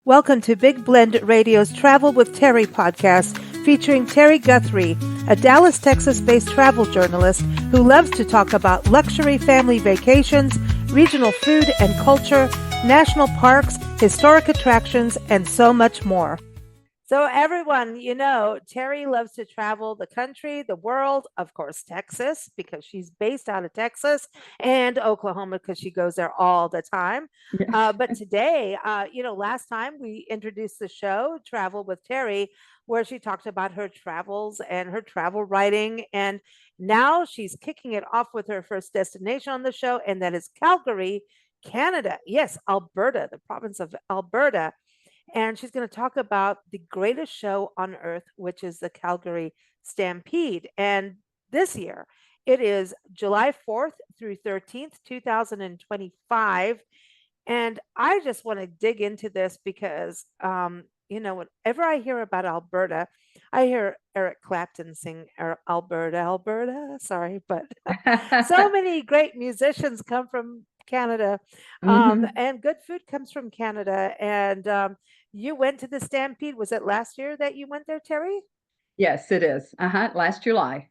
Welcome to Big Blend Radio's Travel with Terri podcast, featuring Terri Guthrie, a Dallas, Texas-based travel journalist who loves to talk about luxury family vacations, regional food and culture, national parks, historic attractions, and so much more. So everyone, Terri loves to travel the country, the world, of course, Texas, because she's based out of Texas, and Oklahoma, because she goes there all the time. Yeah. But today, last time we introduced the show, Travel with Terri, where she talked about her travels and her travel writing. And now she's kicking it off with her first destination on the show, and that is Calgary, Canada. Yes, Alberta, the province of Alberta. And she's going to talk about the greatest show on earth, which is the Calgary Stampede. And this year, it is July 4th through 13th, 2025. And I just want to dig into this because, whenever I hear about Alberta, I hear Eric Clapton sing Alberta, Alberta. Sorry, but so many great musicians come from Canada, Mhm. and good food comes from Canada. And you went to the Stampede. Was it last year that you went there, Terri? Yes, it is. Last July.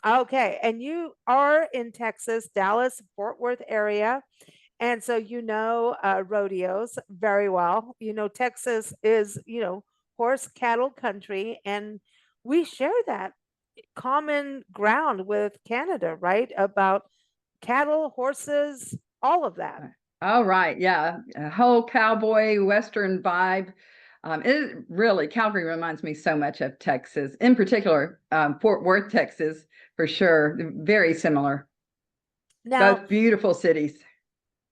Okay, and you are in Texas, Dallas, Fort Worth area. And so rodeos very well. Texas is, horse cattle country, and we share that common ground with Canada, right? About cattle, horses, all of that. All right. Yeah. A whole cowboy Western vibe. It really, Calgary reminds me so much of Texas, in particular, Fort Worth, Texas, for sure. Very similar. Now, Both beautiful cities.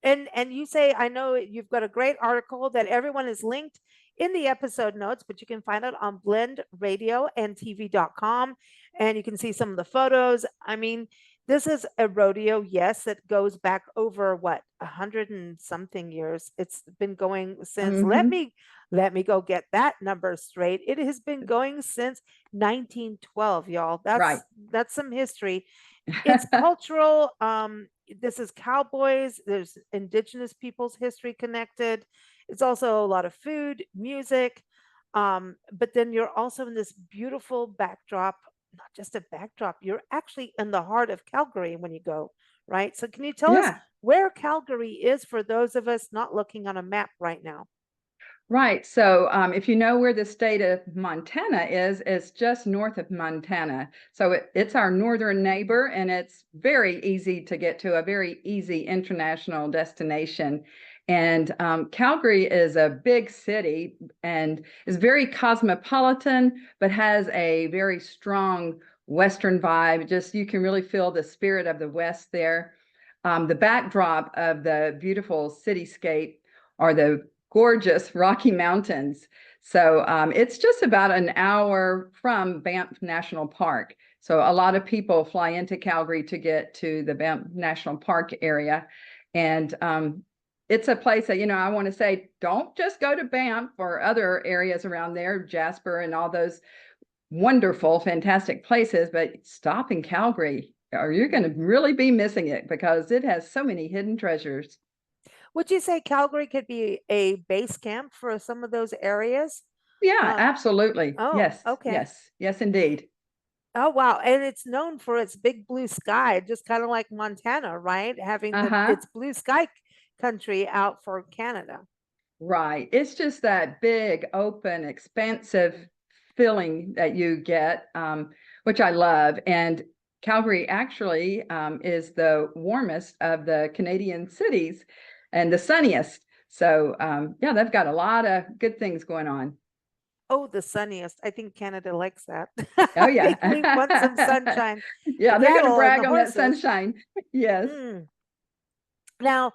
and you say, I know you've got a great article that everyone is linked in the episode notes, but you can find it on blendradioandtv.com, and you can see some of the photos. I mean, this is a rodeo, yes, that goes back over what, 100 and something years. It's been going since, Hmm. let me go get that number straight. It has been going since 1912, y'all. Right. That's some history. It's cultural. This is cowboys. There's indigenous people's history connected. It's also a lot of food, music. But then you're also in this beautiful backdrop, not just a backdrop, you're actually in the heart of Calgary when you go, right? So can you tell us Yeah. where Calgary is for those of us not looking on a map right now? Right. So, if you know where the state of Montana is, it's just north of Montana. So it's our northern neighbor, and it's very easy to get to, a very easy international destination. And Calgary is a big city and is very cosmopolitan, but has a very strong Western vibe. Just you can really feel the spirit of the West there. The backdrop of the beautiful cityscape are the gorgeous Rocky Mountains. So it's just about an hour from Banff National Park. So a lot of people fly into Calgary to get to the Banff National Park area. And it's a place that, I want to say, don't just go to Banff or other areas around there, Jasper and all those wonderful, fantastic places, but stop in Calgary or you're going to really be missing it because it has so many hidden treasures. Would you say Calgary could be a base camp for some of those areas? Yeah, Uh, absolutely. oh, Yes, okay. yes, yes, indeed. Oh, wow. And it's known for its big blue sky, just kind of like Montana, right? Having Uh-huh. its blue sky country out for Canada. Right. It's just that big, open, expansive feeling that you get, which I love. And Calgary actually is the warmest of the Canadian cities and the sunniest. So, yeah, they've got a lot of good things going on. Oh, the sunniest. I think Canada likes that. Oh, I think we want some yeah. sunshine, the Yeah, they're going to cattle and the brag on that horses. sunshine. Yes. Mm. Now,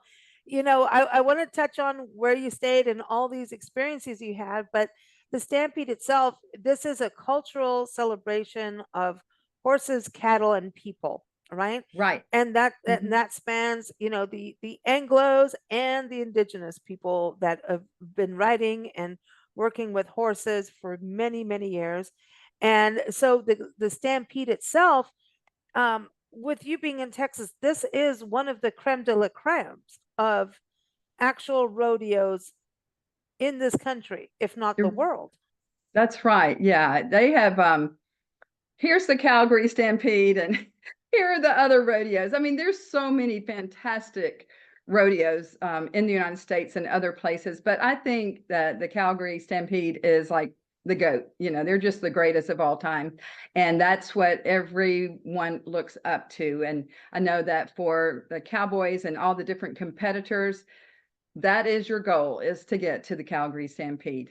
I want to touch on where you stayed and all these experiences you had, but the Stampede itself, this is a cultural celebration of horses, cattle, and people, right? Right. And that that, Mhm. that spans, the Anglos and the indigenous people that have been riding and working with horses for many, many years. And so the Stampede itself, with you being in Texas, this is one of the creme de la cremes of actual rodeos in this country, if not the world. That's right. Yeah. They have here's the Calgary Stampede and here are the other rodeos. I mean, there's so many fantastic rodeos in the United States and other places, but I think that the Calgary Stampede is like the GOAT. You know, they're just the greatest of all time. And that's what everyone looks up to. And I know that for the Cowboys and all the different competitors, that is your goal, is to get to the Calgary Stampede.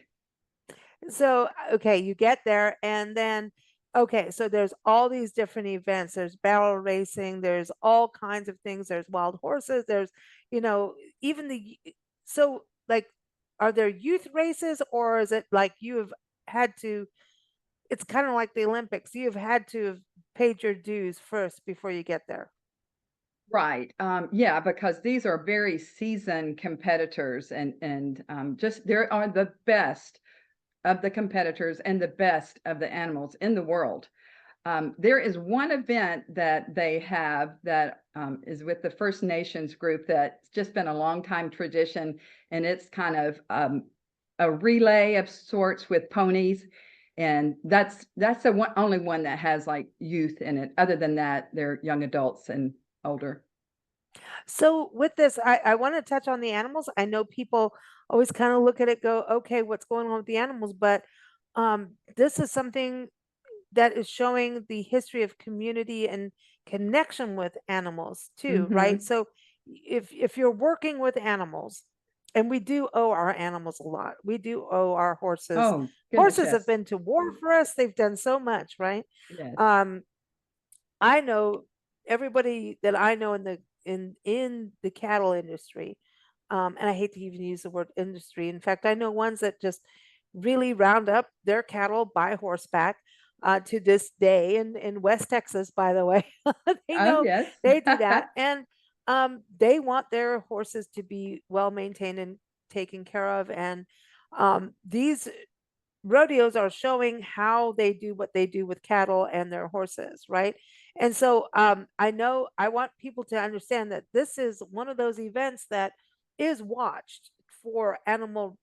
So, okay, you get there and then, okay, so there's all these different events. There's barrel racing, there's all kinds of things. There's wild horses, there's, you know, even so like, are there youth races or is it like you have had to, it's kind of like the Olympics. You've had to have paid your dues first before you get there. Right. Yeah, because these are very seasoned competitors and just there are the best of the competitors and the best of the animals in the world. There is one event that they have that is with the First Nations group that's just been a long time tradition, and it's kind of a relay of sorts with ponies, and that's the only one that has like youth in it. Other than that, they're young adults and older. So with this, I want to touch on the animals. I know people always kind of look at it, go, okay, what's going on with the animals? But this is something that is showing the history of community and connection with animals too, right? Hmm. So if you're working with animals, and we do owe our animals a lot. We do owe our horses. Oh, goodness, Horses have yes. been to war for us. They've done so much, right? Yes. Um, I know everybody that I know in the cattle industry, and I hate to even use the word industry. In fact, I know ones that just really round up their cattle by horseback to this day in West Texas, by the way. They Oh, know yes. they do that. And they want their horses to be well maintained and taken care of. And these rodeos are showing how they do what they do with cattle and their horses, right? And so I know I want people to understand that this is one of those events that is watched for animal,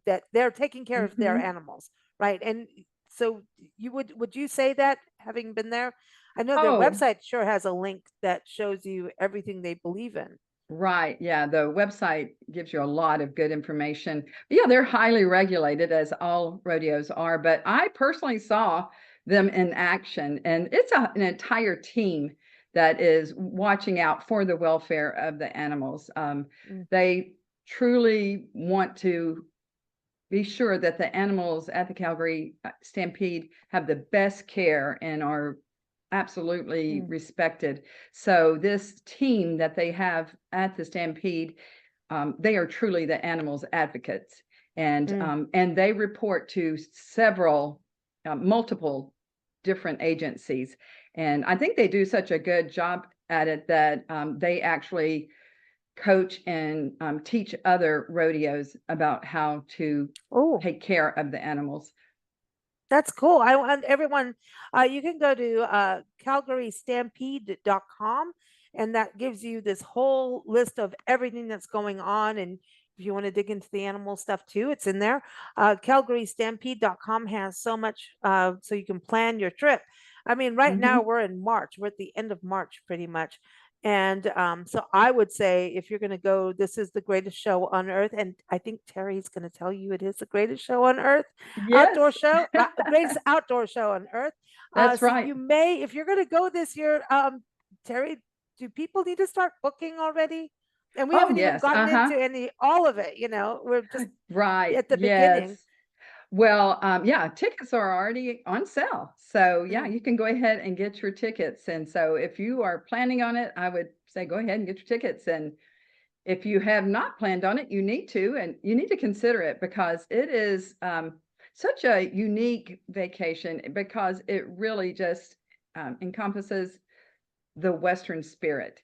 that they're taking care of their Hmm. animals, right? And so would you say that having been there? I know their Oh, website sure has a link that shows you everything they believe in. right. Yeah, the website gives you a lot of good information. Yeah, they're highly regulated, as all rodeos are, but I personally saw them in action, and it's an entire team that is watching out for the welfare of the animals. Mm, They truly want to be sure that the animals at the Calgary Stampede have the best care and are absolutely mm, respected. So this team that they have at the Stampede, they are truly the animals advocates, mm, and they report to several, multiple different agencies, and I think they do such a good job at it that they actually coach and teach other rodeos about how to oh, take care of the animals. that's cool. I want everyone, you can go to calgarystampede.com, and that gives you this whole list of everything that's going on. And if you want to dig into the animal stuff too, it's in there. Calgarystampede.com has so much, so you can plan your trip. I mean, right now Hmm. we're in March, we're at the end of March pretty much. And so I would say if you're going to go, this is the greatest show on earth. And I think Terry's going to tell you it is the greatest show on earth, outdoor Yes, show, greatest outdoor show on earth. that's So right. you may, if you're going to go this year, Terry, do people need to start booking already? And we Oh, haven't even yes. gotten Uh-huh. into all of it. We're just Right. at the beginning. Yes. Well, yeah, tickets are already on sale. So, yeah, Mm, you can go ahead and get your tickets. And so, if you are planning on it, I would say go ahead and get your tickets. And if you have not planned on it, you need to, and you need to consider it because it is such a unique vacation because it really just encompasses the Western spirit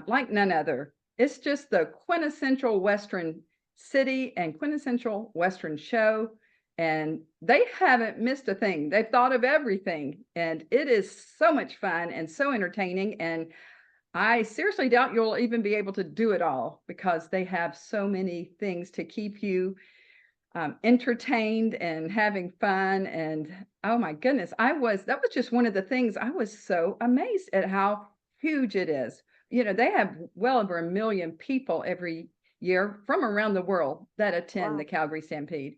like none other. It's just the quintessential Western city and quintessential Western show. And they haven't missed a thing. They've thought of everything. And it is so much fun and so entertaining. And I seriously doubt you'll even be able to do it all because they have so many things to keep you entertained and having fun. And oh my goodness, that was just one of the things. I was so amazed at how huge it is. They have well over 1 million people every year from around the world that attend the Wow. Calgary Stampede.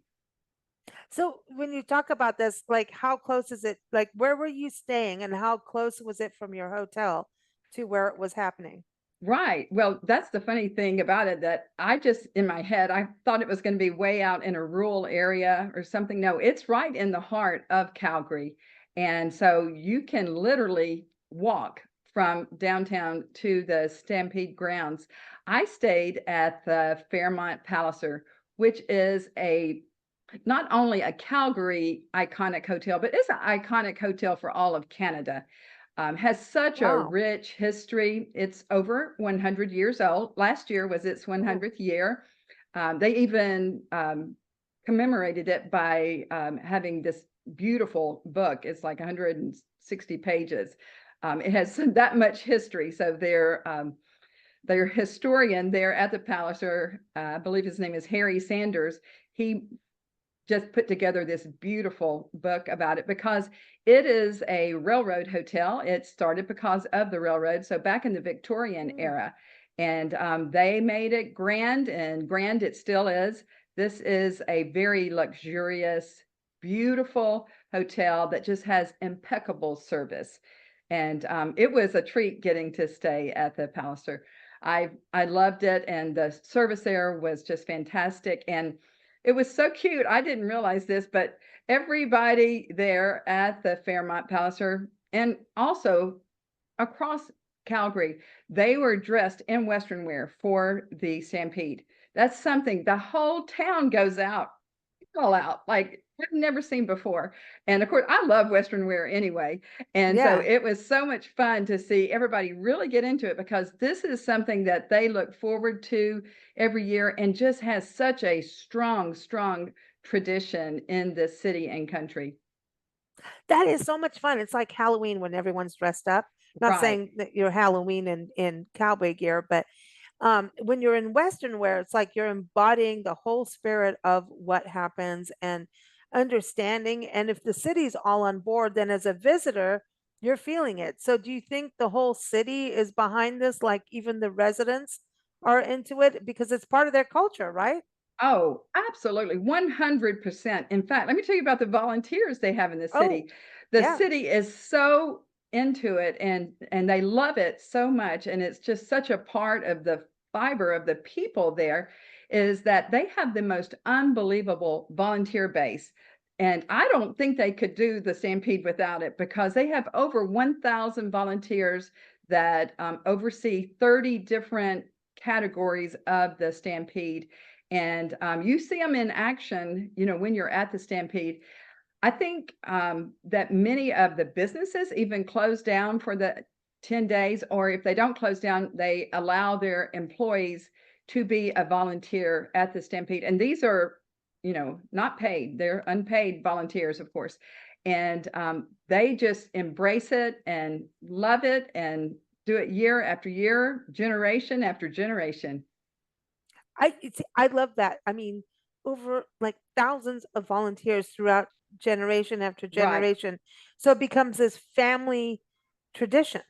So when you talk about this, like how close is it? Like where were you staying and how close was it from your hotel to where it was happening? Right. Well, that's the funny thing about it, that I just, in my head, I thought it was going to be way out in a rural area or something. No, it's right in the heart of Calgary. And so you can literally walk from downtown to the Stampede grounds. I stayed at the Fairmont Palliser, which is not only a Calgary iconic hotel, but it's an iconic hotel for all of Canada. Has such a Wow. rich history. It's over 100 years old. Last year was its Oh, 100th year. They even commemorated it by having this beautiful book. It's like 160 pages. It has that much history. So their historian there at the Palliser, I believe his name is Harry Sanders. He just put together this beautiful book about it because it is a railroad hotel. It started because of the railroad. So back in the Victorian mm, era, and they made it grand, and grand it still is. This is a very luxurious, beautiful hotel that just has impeccable service. And it was a treat getting to stay at the Palliser. I loved it, and the service there was just fantastic. And it was so cute. I didn't realize this, but everybody there at the Fairmont Palliser and also across Calgary, they were dressed in Western wear for the Stampede. That's something the whole town goes out, all out, like I've never seen before. And of course, I love Western wear anyway. And so yeah. it was so much fun to see everybody really get into it because this is something that they look forward to every year and just has such a strong, strong tradition in this city and country. That is so much fun. It's like Halloween when everyone's dressed up. Not Right. saying that you're Halloween in cowboy gear, but when you're in Western wear, it's like you're embodying the whole spirit of what happens and understanding. And if the city's all on board, then as a visitor, you're feeling it. So do you think the whole city is behind this? Like even the residents are into it because it's part of their culture, right? Oh, absolutely. 100%. In fact, let me tell you about the volunteers they have in the Oh, city. The yeah. city is so into it, and they love it so much, and it's just such a part of the fiber of the people there, is that they have the most unbelievable volunteer base. And I don't think they could do the Stampede without it because they have over 1,000 volunteers that oversee 30 different categories of the Stampede. And you see them in action, when you're at the Stampede. I think that many of the businesses even close down for the 10 days, or if they don't close down, they allow their employees to be a volunteer at the Stampede. And these are, not paid, they're unpaid volunteers, of course. And they just embrace it and love it and do it year after year, generation after generation. I love that. I mean, over like thousands of volunteers throughout generation after Right. generation. So it becomes this family tradition.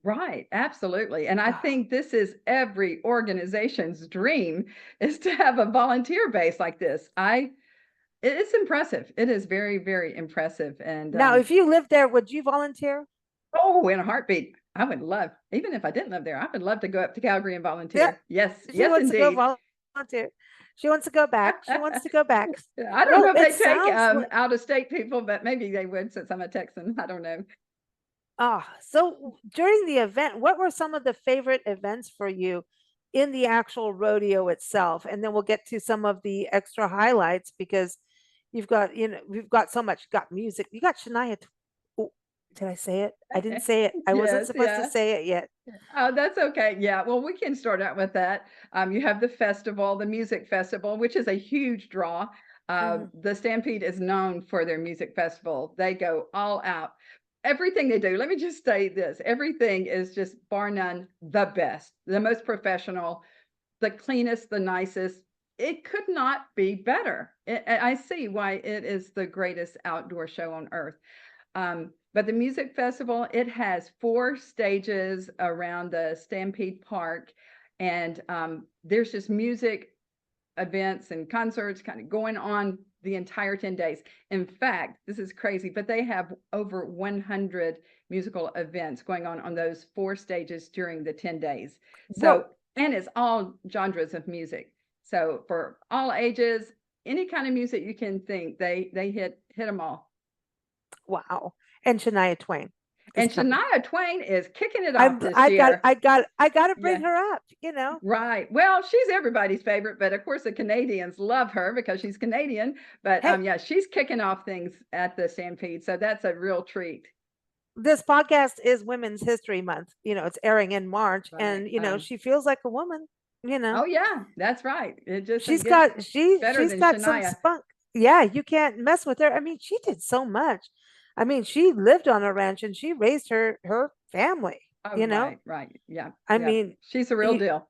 Right, absolutely. And I Ah, think this is every organization's dream, is to have a volunteer base like this. It's impressive. It is very, very impressive. And now, if you lived there, would you volunteer? oh, in a heartbeat, I would love, even if I didn't live there, I would love to go up to Calgary and Yeah, volunteer. Yes, she yes, wants to go indeed. volunteer. She wants to go back. She wants to go back. I don't Well, know if it they take sounds like out of state people, but maybe they would since I'm a Texan. I don't know. so during the event, what were some of the favorite events for you in the actual rodeo itself? And then we'll get to some of the extra highlights because we've got so much. You got music. You got Shania. Oh, did I say it? I didn't say it. I wasn't Yes, supposed to yeah. say it yet. Oh, that's okay. Yeah. Well, we can start out with that. You have the festival, the music festival, which is a huge draw. Mhm. The Stampede is known for their music festival. They go all out. Everything they do, let me just say this, everything is just bar none the best, the most professional, the cleanest, the nicest. it could not be better. I see why it is the greatest outdoor show on earth. But the music festival, it has 4 stages around the Stampede Park, and there's just music events and concerts kind of going on the entire 10 days. In fact, this is crazy, but they have over 100 musical events going on those 4 stages during the 10 days. Whoa. So, and it's all genres of music. So for all ages, any kind of music you can think, they hit them all. Wow. And Shania Twain is And coming. Shania Twain is kicking it off this I got year. I got to bring Yeah. her up, you know. Right. Well, she's everybody's favorite, but of course the Canadians love her because she's Canadian. But Hey, yeah, she's kicking off things at the Stampede, so that's a real treat. this podcast is Women's History Month. You know, it's airing in March, Right. and you know, she feels like a woman, you know. Oh yeah, that's right. It just She's gets got better she's than got some Shania. spunk. Yeah, you can't mess with her. I mean, she did so much. I mean, she lived on a ranch and she raised her family, Oh, you know. right. Yeah, I yeah. mean, She's a real you, deal.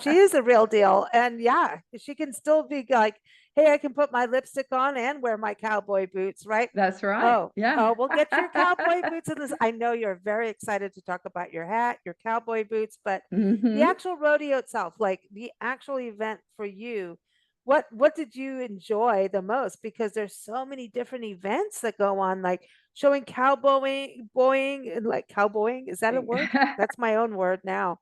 she is a real deal. And yeah, she can still be like, hey, I can put my lipstick on and wear my cowboy boots, right? That's right. Oh, Yeah. oh, we'll get your cowboy boots in this. I know you're very excited to talk about your hat, your cowboy boots, but the Hmm. actual rodeo itself, like the actual event for you, what did you enjoy the most? Because there's so many different events that go on, like showing boying, and like cowboying. Is that a word? That's my own word now.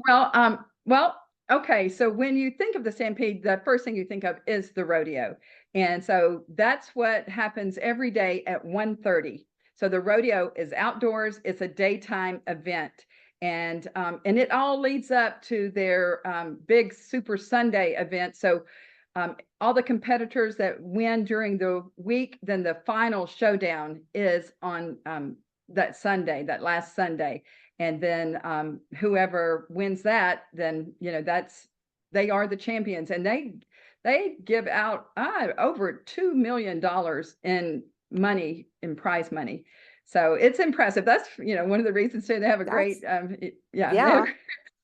Well, okay. So when you think of the Stampede, the first thing you think of is the rodeo. And so that's what happens every day at 1:30. So the rodeo is outdoors, it's a daytime event. And it all leads up to their big Super Sunday event. So all the competitors that win during the week, then the final showdown is on that Sunday, that last Sunday. And then whoever wins that, then they are the champions, and they give out over $2 million in money, in prize money. So it's impressive. That's one of the reasons too they have a great That's yeah, they have yeah,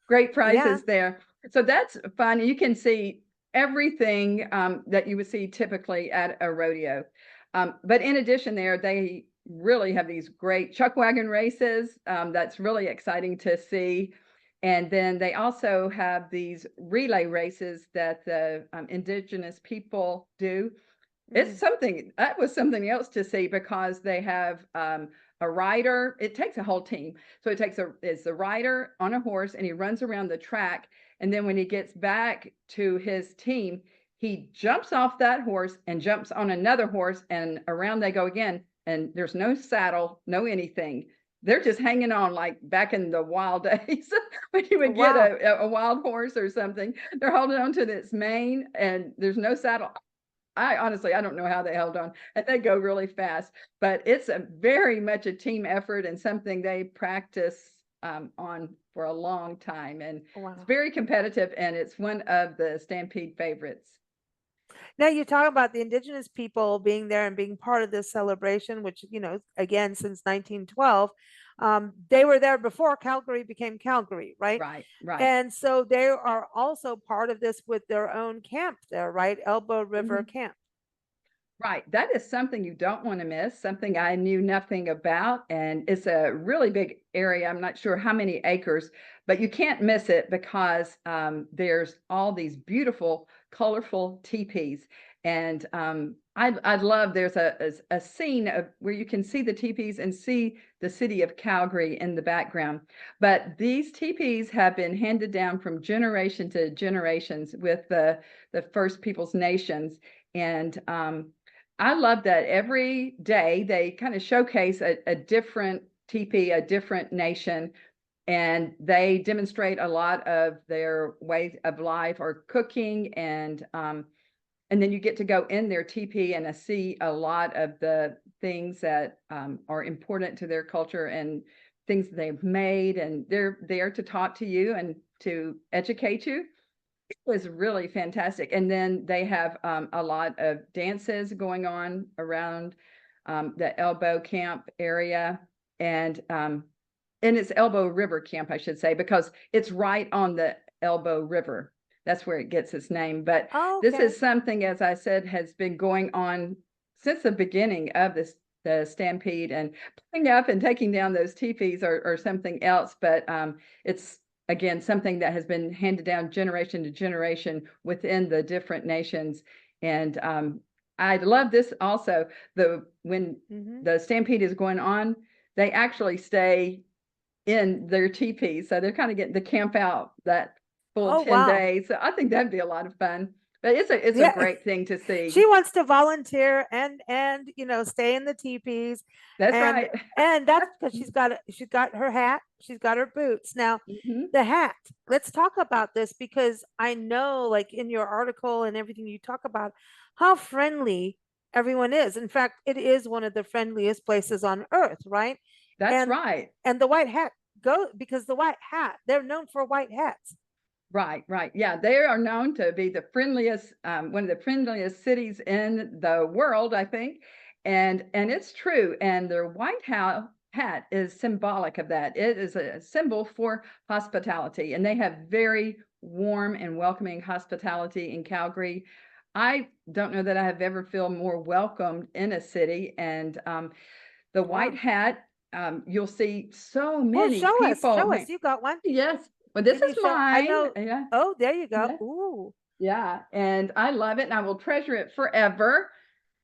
great yeah. prizes there. So that's fun. You can see everything that you would see typically at a rodeo. But in addition, they really have these great chuck wagon races. That's really exciting to see. And then they also have these relay races that the indigenous people do. Mm, That was something else to see because they have a rider. It takes a whole team. So it's the rider on a horse and he runs around the track. And then when he gets back to his team, he jumps off that horse and jumps on another horse and around they go again. And there's no saddle, no anything. They're just hanging on like back in the wild days when you would get wow. a wild horse or something. They're holding on to its mane and there's no saddle. I honestly, I don't know how they held on, and they go really fast, but it's a very much a team effort and something they practice on for a long time. And it's Wow. very competitive, and it's one of the Stampede favorites. Now you talk about the indigenous people being there and being part of this celebration, which, you know, again, since 1912, they were there before Calgary became Calgary, right? Right, right. And so they are also part of this with their own camp there, right? Elbow River Mhm. Camp. Right. That is something you don't want to miss, something I knew nothing about. And it's a really big area. I'm not sure how many acres, but you can't miss it because there's all these beautiful, colorful teepees. And I love there's a scene of where you can see the teepees and see the city of Calgary in the background. But these teepees have been handed down from generation to generations with the First Peoples Nations. And I love that every day they kind of showcase a different teepee, a different nation, and they demonstrate a lot of their way of life or cooking. And then you get to go in their teepee and see a lot of the things that are important to their culture and things they've made, and they're there to talk to you and to educate you. It was really fantastic. And then they have a lot of dances going on around the Elbow Camp area, and it's Elbow River Camp, I should say, because it's right on the Elbow River. That's where it gets its name. But Oh, this okay. is something, as I said, has been going on since the beginning of the Stampede, and pulling up and taking down those teepees or something else. But it's again something that has been handed down generation to generation within the different nations. And I love this also. When Hmm. the Stampede is going on, they actually stay in their teepees, so they're kind of getting to camp out that full Oh, 10 wow. days. So I think that'd be a lot of fun. But it's a Yeah. great thing to see. She wants to volunteer and stay in the teepees, That's and right. that's because she's got her hat, she's got her boots. Now, Mhm. the hat. Let's talk about this because I know, like in your article and everything, you talk about how friendly everyone is. In fact, it is one of the friendliest places on earth, right? That's And right. the white hat go because the white hat, they're known for white hats. Right, right. Yeah, they are known to be the friendliest, one of the friendliest cities in the world, I think. And it's true. And their hat is symbolic of that. It is a symbol for hospitality, and they have very warm and welcoming hospitality in Calgary. I don't know that I have ever felt more welcomed in a city. And the white Yeah. hat, you'll see so Well, many show us, people. show us. You got one. Yes. Well, this Can you is show? I mine. know. Yeah. Oh, there you go. Yeah. Ooh. Yeah. And I love it, and I will treasure it forever.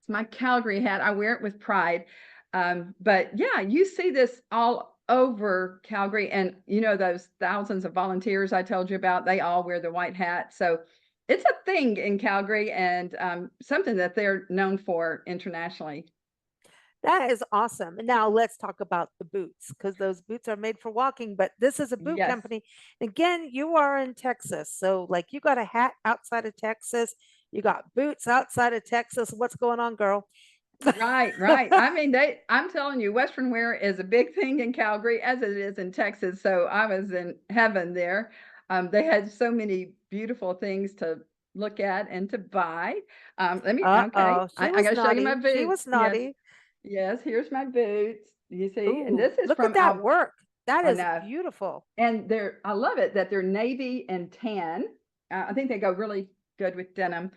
It's my Calgary hat. I wear it with pride. But yeah, you see this all over Calgary, and those thousands of volunteers I told you about, they all wear the white hat. So it's a thing in Calgary, and something that they're known for internationally. That is awesome. And now let's talk about the boots because those boots are made for walking, but this is a boot Yes. company. Again, you are in Texas. So, like, you got a hat outside of Texas, you got boots outside of Texas. What's going on, girl? Right, right. I mean, I'm telling you, Western wear is a big thing in Calgary as it is in Texas. So I was in heaven there. They had so many beautiful things to look at and to buy. Okay, Uh-oh. She I was got to show you my naughty. She boots. was Yes, naughty. yes, here's my boots. You see, and Ooh, this is look at from that work. That I is know. beautiful. And I love it that they're navy and tan. I think they go really good with denim.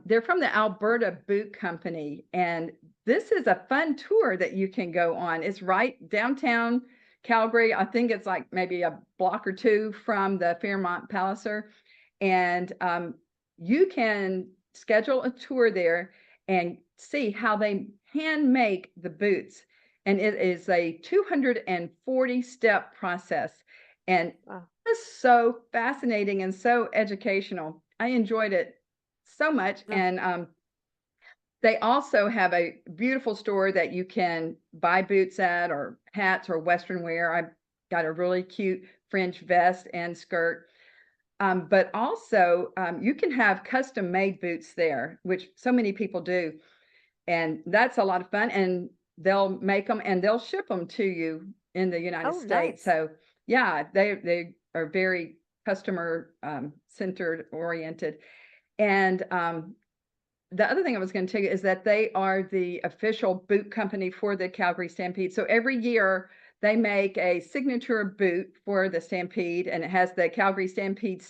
They're from the Alberta Boot Company, and this is a fun tour that you can go on. It's right downtown Calgary. I think it's like maybe a block or two from the Fairmont Palliser, and you can schedule a tour there and see how they hand make the boots. And it is a 240-step process, and Wow. it's so fascinating and so educational. I enjoyed it so much. Yeah. And they also have a beautiful store that you can buy boots at, or hats, or Western wear. I got a really cute fringe vest and skirt. But also, you can have custom made boots there, which so many people do. And that's a lot of fun. And they'll make them and they'll ship them to you in the United Oh, States. nice. So yeah, they are very customer centered oriented. And the other thing I was going to tell you is that they are the official boot company for the Calgary Stampede. So every year they make a signature boot for the Stampede, and it has the Calgary Stampede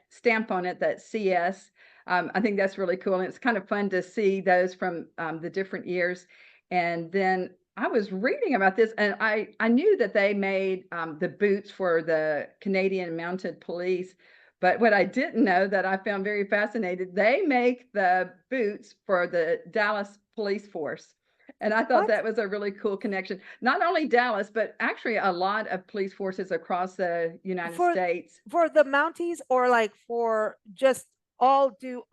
stamp on it, that CS. I think that's really cool, and it's kind of fun to see those from the different years. And then I was reading about this, and I knew that they made the boots for the Canadian Mounted Police. But what I didn't know, that I found very fascinating, they make the boots for the Dallas police force. And I thought What? that was a really cool connection. Not only Dallas, but actually a lot of police forces across the United For States. the Mounties, or like for just do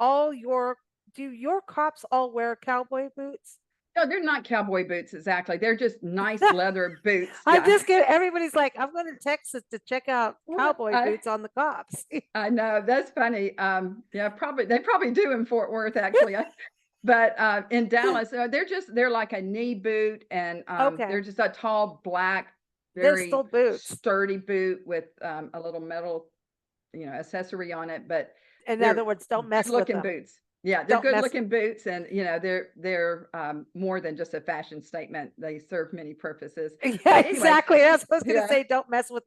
your cops all wear cowboy boots? No, they're not cowboy boots exactly. They're just nice leather boots. I'm Yeah. just kidding. Everybody's like, I'm going to Texas to check out cowboy I boots on the cops. I know, that's funny. Yeah, probably they probably do in Fort Worth actually. But in Dallas, they're like a knee boot, and Okay. they're just a tall black, They're still very boots. sturdy boot with a little metal, accessory on it. But In other they're words, don't good mess with looking them. boots. Yeah, they're Don't good mess. looking boots, and they're more than just a fashion statement. They serve many purposes. Yeah, But anyway, exactly. That's what I was going to yeah, say. Don't mess with.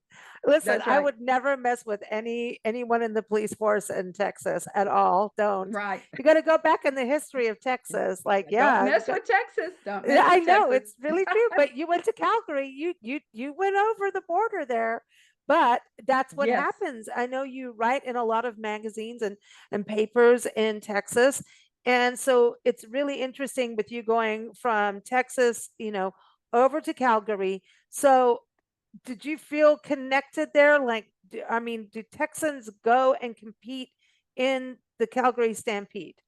Listen, that's I right. would never mess with anyone in the police force in Texas at all. Don't. Right. You got to go back in the history of Texas. Like, Don't yeah, mess with Texas. Don't mess yeah, I with know Texas. it's really true. But you went to Calgary. You went over the border there. But that's what Yes. happens. I know you write in a lot of magazines and papers in Texas. And so it's really interesting with you going from Texas, over to Calgary. So did you feel connected there? Like, I mean, do Texans go and compete in the Calgary Stampede?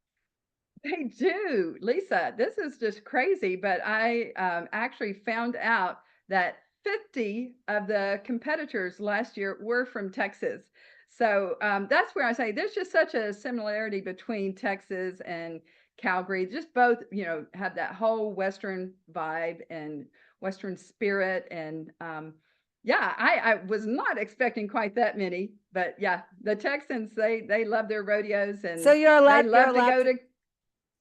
They do, Lisa. This is just crazy, but I actually found out that 50 of the competitors last year were from Texas. So that's where I say there's just such a similarity between Texas and Calgary. Just both, have that whole Western vibe and Western spirit. And yeah, I was not expecting quite that many, but yeah, the Texans, they love their rodeos So and you're they allowed, you're love to allowed go to, to.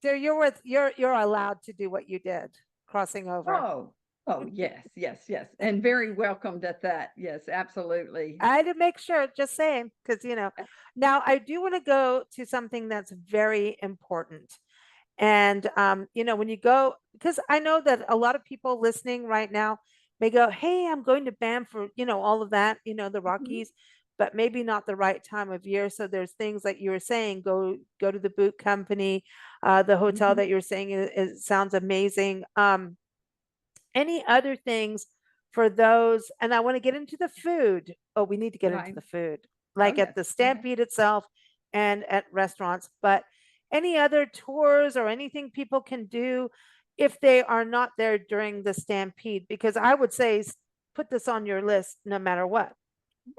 so you're allowed to do what you did, crossing over. Oh, oh, yes, yes, yes, and very welcomed at that. Yes, absolutely. I had to make sure, just saying, because now I do want to go to something that's very important. And when you go, because I know that a lot of people listening right now may go, "Hey, I'm going to Banff for all of that, the Mhm, Rockies," but maybe not the right time of year. So there's things like you were saying, go to the boot company, the hotel mhm. that you're saying is sounds amazing. Any other things for those? And I want to get into the food. Oh, we need to get into Right. the food, Oh, like at yes. the Okay. Stampede itself and at restaurants. But any other tours or anything people can do if they are not there during the Stampede? Because I would say put this on your list no matter what.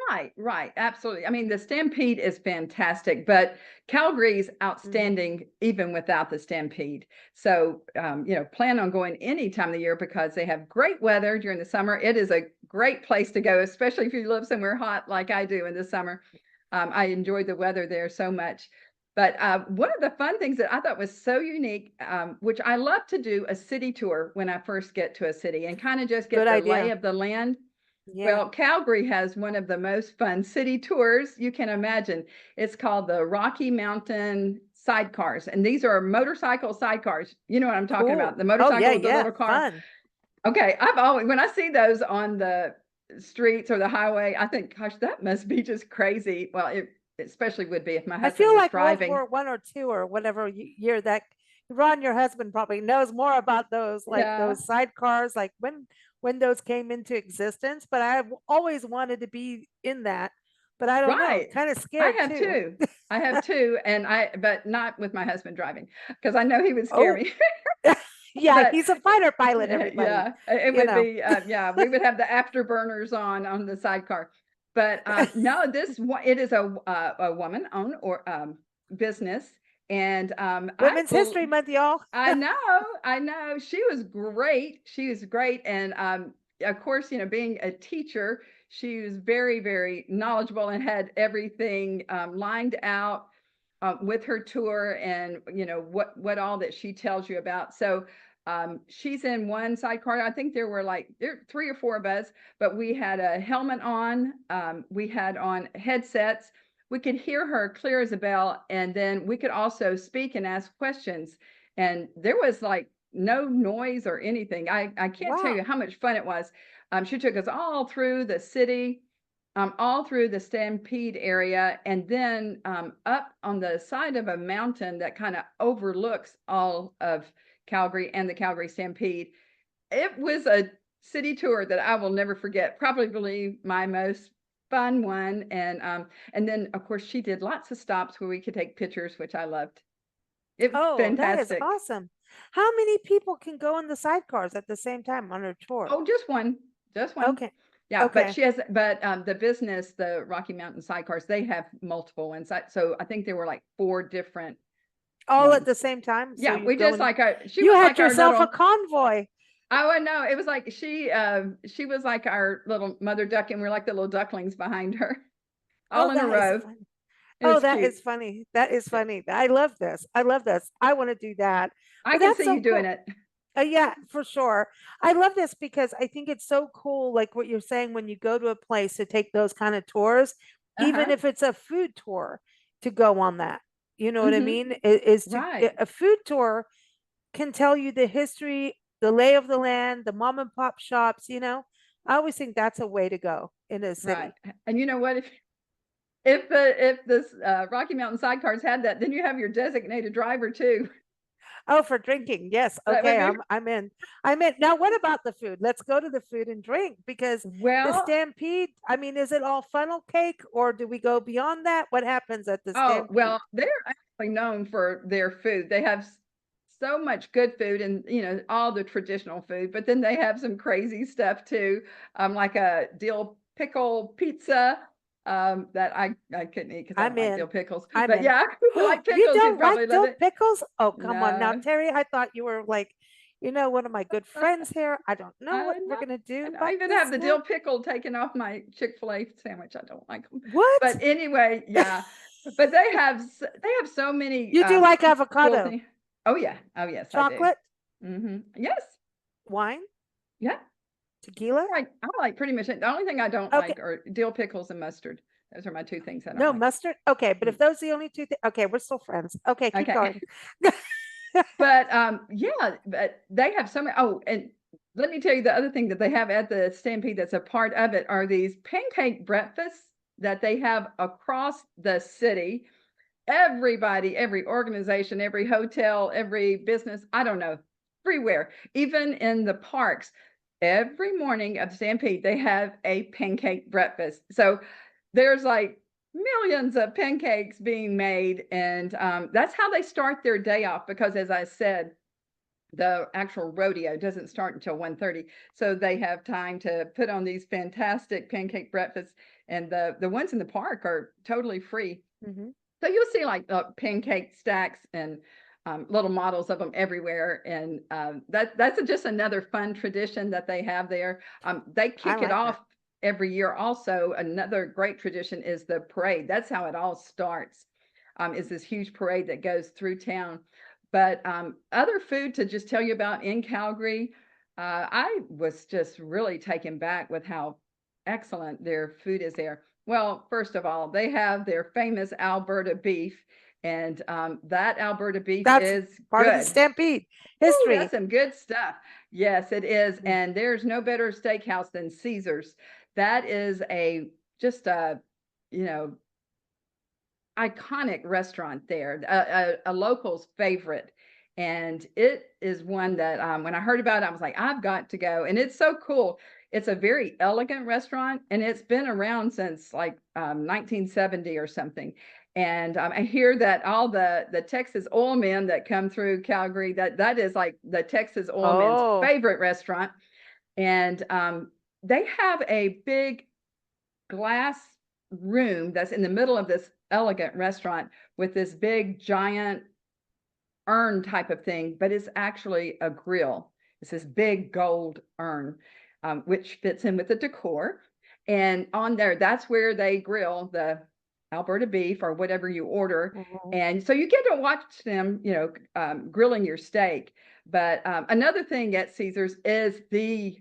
Right, right, absolutely. I mean, the Stampede is fantastic, but Calgary's Mhm. outstanding even without the Stampede. So, plan on going any time of the year because they have great weather during the summer. It is a great place to go, especially if you live somewhere hot like I do in the summer. I enjoyed the weather there so much. But one of the fun things that I thought was so unique, which I love to do a city tour when I first get to a city and kind of just Good get the lay idea. of the land. Yeah. Well, Calgary has one of the most fun city tours you can imagine. It's called the Rocky Mountain Sidecars, and these are motorcycle sidecars. You know what I'm talking about? Cool. The Oh motorcycle yeah, with the yeah. little car. Fun. Okay, I've always when I see those on the streets or the highway, I think, gosh, that must be just crazy. Well, it especially would be if my I husband feel was like World driving. War One or two or whatever year that Ron, your husband, probably knows more about those, like Yeah, those sidecars, like when those came into existence. But I've always wanted to be in that, but I don't know, right. kind of I scared have too. two. I have two, but not with my husband driving because I know he would scare Oh, me. yeah, But he's a fighter pilot. Everybody, yeah, it you would know. be yeah, we would have the afterburners on the sidecar. But no, it is a woman owned or business, and Women's History Month, y'all. I know she was great. She was great, and of course, being a teacher, she was very very knowledgeable and had everything lined out with her tour and what all that she tells you about. So she's in one sidecar. I think there 3 or 4 of us, but we had a helmet on. We had on headsets. We could hear her clear as a bell, and then we could also speak and ask questions. And there was like no noise or anything. I can't tell Wow. you how much fun it was. She took us all through the city, all through the Stampede area, and then up on the side of a mountain that kind of overlooks all of Calgary and the Calgary Stampede. It was a city tour that I will never forget. Probably my most fun one. And then of course she did lots of stops where we could take pictures, which I loved. It was Oh, that is fantastic. awesome. How many people can go in the sidecars at the same time on her tour? Oh, just one. Just one. Okay. Yeah, but Okay. she has, but the business, the Rocky Mountain Sidecars, they have multiple ones. So I think there were like 4 different All at ones. the same time. So Yeah, you we go just in, like our, she you was had like our yourself a little, convoy. I would know, it was like she was like our little mother duck, and we're like the little ducklings behind her, all Oh, in a that is row. fun. It Oh, was that cute. is funny. That is Yeah. funny. I love this. I love this. I want to do that. I But can that's see you so doing cool. it. Yeah, for sure. I love this because I think it's so cool, like what you're saying, when you go to a place to take those kind of tours, even Uh-huh. if it's a food tour, to go on that. You know what I Mm-hmm. mean? Is to Right. a food tour can tell you the history, the lay of the land, the mom and pop shops, you know. I always think that's a way to go in a Right. city. And you know what? If this Rocky Mountain sidecars had that, then you have your designated driver too. Oh, for drinking. Yes. That would Okay. be I'm in. I'm in. Now, what about the food? Let's go to the food and drink because the well. Stampede, I mean, is it all funnel cake or do we go beyond that? What happens at the Oh, Stampede? well, they're actually known for their food. They have so much good food and, all the traditional food, but then they have some crazy stuff too, like a dill pickle pizza, that I couldn't eat because I I'm don't like dill dill pickles. I'm But in. yeah, if you like You pickles, you'd don't like probably love dill it. pickles? Oh, come on now, No, Terry. I thought you were like, one of my good friends here. I don't know what I we're know. going to do And I about even this have the now. dill pickle taken off my Chick-fil-A sandwich. I don't like them. What? But anyway, yeah. But they have so many You do like cool avocado, things. Oh yeah. Oh yes, I do. chocolate, Yes. wine, Yeah. tequila? I like pretty much it. The only thing I don't Okay. like are dill pickles and mustard. Those are my two things I don't No like. mustard? Okay, but if Mm, those are the only two okay, we're still friends. Okay, keep okay. going. But yeah, but they have so many. Oh, and let me tell you the other thing that they have at the Stampede that's a part of it are these pancake breakfasts that they have across the city. Everybody, every organization, every hotel, every business, I don't know, everywhere, even in the parks, every morning of Stampede, they have a pancake breakfast. So there's like millions of pancakes being made. And that's how they start their day off. Because as I said, the actual rodeo doesn't start until 1:30, so they have time to put on these fantastic pancake breakfasts, and the ones in the park are totally free. Mhm. So you'll see like pancake stacks and little models of them everywhere, and that's just another fun tradition that they have there. They I kick it like that. off every year. Also, another great tradition is the parade. That's how it all starts. Is this huge parade that goes through town. But other food to just tell you about in Calgary, I was just really taken back with how excellent their food is there. Well, first of all, they have their famous Alberta beef, and that Alberta beef That's is part of the good. Stampede Ooh, that's history. some good stuff. Yes, it is. Mm. And there's no better steakhouse than Caesar's. That is just a, you know, iconic restaurant there, a local's favorite. And it is one that when I heard about it, I was like, I've got to go. And it's so cool. It's a very elegant restaurant, and it's been around since like 1970 or something. And I hear that all the Texas oil men that come through Calgary, that is like the Texas oil men's Oh, favorite restaurant. And they have a big glass room that's in the middle of this elegant restaurant with this big giant urn type of thing, but it's actually a grill. It's this big gold urn, which fits in with the decor. And on there, that's where they grill the Alberta beef or whatever you order. mhm. And so you get to watch them, grilling your steak. But another thing at Caesar's is the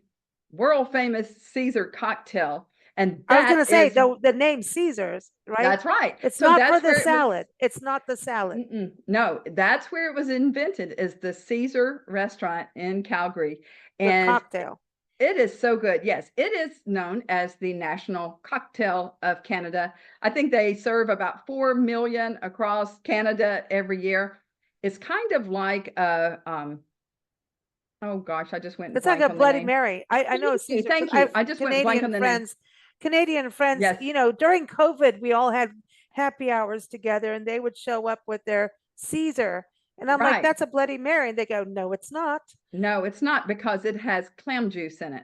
world famous Caesar cocktail. And I was going to that say is, the name Caesars, right? that's right. It's So not for that's the where it was. salad. It's not the salad, No, that's where it was invented, is the Caesar restaurant in Calgary. the And cocktail. it is so good. Yes, it is known as the national cocktail of Canada. I think they serve about 4 million across Canada every year. It's kind of like oh gosh, I just went It's like blank a on the Bloody name. Mary. I know Thank you. Caesar because Thank I you. have I just went blank Canadian on the name. friends. Canadian friends, Yes, during COVID, we all had happy hours together and they would show up with their Caesar. And I'm like, right. that's a Bloody Mary. And they go, no, it's not. No, it's not, because it has clam juice in it.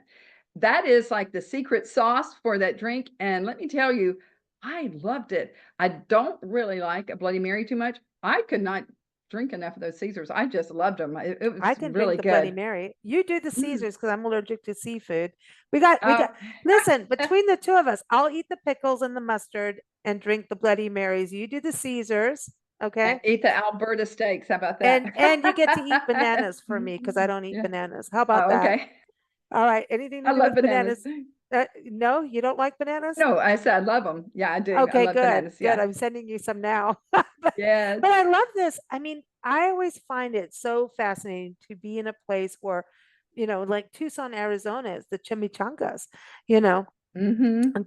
That is like the secret sauce for that drink. And let me tell you, I loved it. I don't really like a Bloody Mary too much. I could not drink enough of those Caesars. I just loved them. It I was can drink really the Bloody good. Mary. You do the Mm. Caesars because I'm allergic to seafood. We got, Oh, listen, between the two of us, I'll eat the pickles and the mustard and drink the Bloody Marys. You do the Caesars, And okay? eat the Alberta steaks. How about And you get to eat that? bananas for me because I don't eat Yeah. bananas. How about Oh, that? okay. All right. Anything to I do love with bananas. bananas? No, you don't like bananas? No, I said I love them. Yeah, I do. I Okay, love good, bananas. good. Yeah. I'm sending you some now. But Yes. I love this. I mean, I always find it so fascinating to be in a place where, like Tucson, Arizona is the chimichangas, you know, Mm-hmm.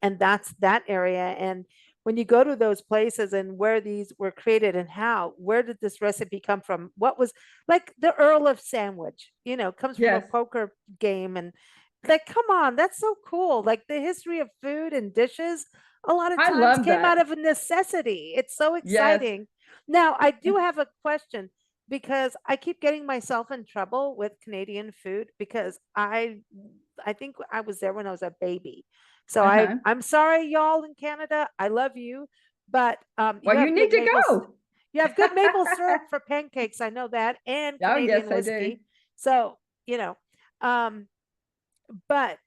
and that's that area. And when you go to those places and where these were created and how, where did this recipe come from? What was like the Earl of Sandwich, comes from a Yes. poker game. And like, come on, that's so cool. Like the history of food and dishes, a lot of I times love came out that. of a necessity. It's so Yes. exciting. Now, I do have a question because I keep getting myself in trouble with Canadian food because I think I was there when I was a baby. So Uh-huh. I'm sorry, y'all in Canada. I love you, but Well, you need to go. you have good maple syrup for pancakes. I know that, and Oh, yes, Canadian I do. whiskey. So, um, but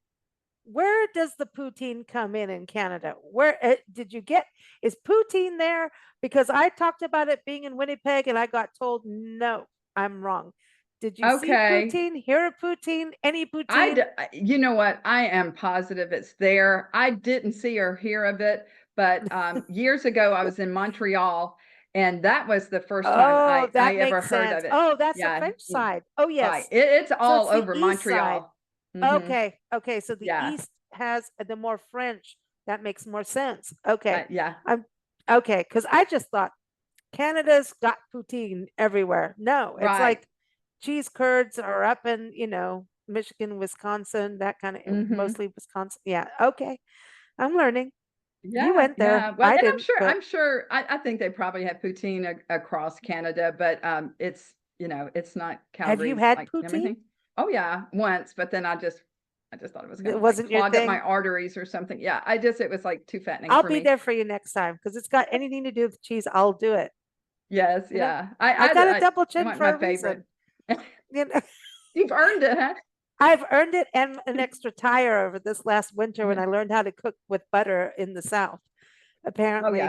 where does the poutine come in Canada? Where did you get? Is poutine there? Because I talked about it being in Winnipeg, and I got told no, I'm wrong. Did you see Okay. poutine? Hear of poutine? Any poutine? You know what? I am positive it's there. I didn't see or hear of it, but years ago I was in Montreal, and that was the first time Oh, I that ever makes heard sense. of it. Oh, that's the Yeah, French side. Oh, right. yes. It's So all it's the over east side. Montreal. Hmm. Okay. Okay. So the Yeah, east has the more French. That makes more sense. Okay. yeah, I'm okay. Because I just thought Canada's got poutine everywhere. No, it's right. like cheese curds are up in, Michigan, Wisconsin, that kind of Hmm. mostly Wisconsin. Yeah. Okay. I'm learning. You Yeah, went there. yeah. Well, I and didn't, but I'm sure, I think they probably have poutine across Canada, but it's, it's not have you Calgary's had like poutine? everything. Oh yeah, once, but then I just thought it was It gonna like wasn't your clog up my thing. arteries or something. Yeah, it was like too fattening I'll for be me. there for you next time because it's got anything to do with cheese. I'll do it. Yes, You know, yeah. I got a double It chin wasn't for my a reason. favorite. You know, You've earned it, huh? I've earned it and an extra tire over this last winter when Yeah. I learned how to cook with butter in the South. Oh yeah. Apparently,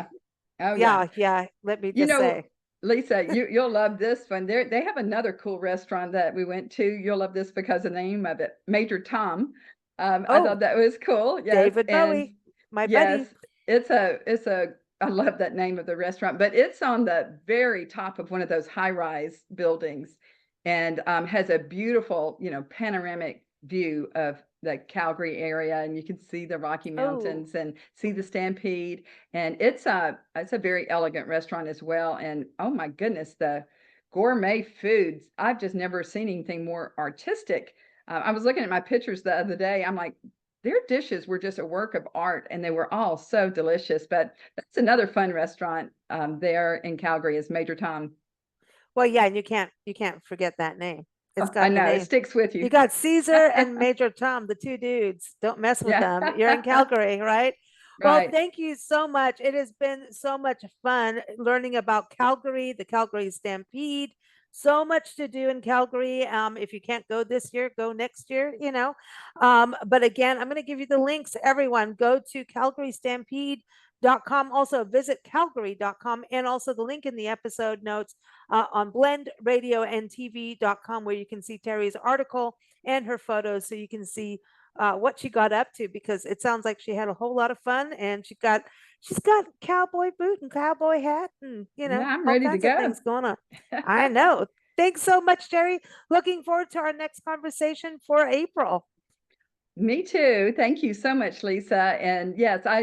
Oh yeah. yeah, yeah. Let me You just know, say, Lisa, you'll love this one. They have another cool restaurant that we went to. You'll love this because of the name of it, Major Tom. I thought oh, that was cool. Yes, David and Bowie, my yes, buddy. it's a. I love that name of the restaurant, but it's on the very top of one of those high-rise buildings, and has a beautiful, panoramic view of the Calgary area, and you can see the Rocky Oh, Mountains and see the Stampede. And it's a very elegant restaurant as well. And oh my goodness, the gourmet foods. I've just never seen anything more artistic. I was looking at my pictures the other day. I'm like, their dishes were just a work of art and they were all so delicious. But that's another fun restaurant there in Calgary is Major Tom. well, yeah, and you can't forget that name. It's Oh, I got the know it name. sticks with You you. got Caesar and Major Tom, the two dudes. Don't mess with Yeah. them. You're in Calgary, right? Well, Right. thank you so much. It has been so much fun learning about Calgary, the Calgary Stampede. So much to do in Calgary. If you can't go this year, go next year. But again, I'm going to give you the links. Everyone, go to calgarystampede.com. Also, visit calgary.com and also the link in the episode notes on blendradioandtv.com, where you can see Terri's article and her photos so you can see what she got up to, because it sounds like she had a whole lot of fun and she's got cowboy boot and cowboy hat and Yeah, I'm all ready to kinds of go. things going on. I know. Thanks so much, Terri. Looking forward to our next conversation for April. Me too. Thank you so much, Lisa. And yes, I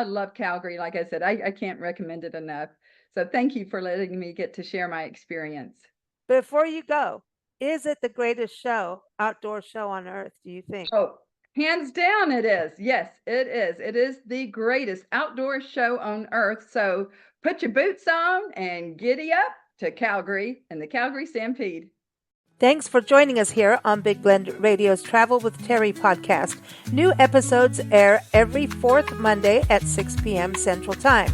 love Calgary. Like I said, I can't recommend it enough. So thank you for letting me get to share my experience. Before you go, is it the greatest outdoor show on earth, do you think? Oh, hands down it is. Yes, it is. It is the greatest outdoor show on earth. So put your boots on and giddy up to Calgary and the Calgary Stampede. Thanks for joining us here on Big Blend Radio's Travel with Terri podcast. New episodes air every fourth Monday at 6 p.m. Central Time.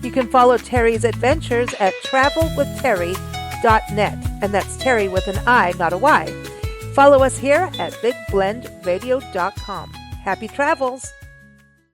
You can follow Terri's adventures at travelwithterri.net, and that's Terri with an I, not a Y. Follow us here at bigblendradio.com. Happy travels!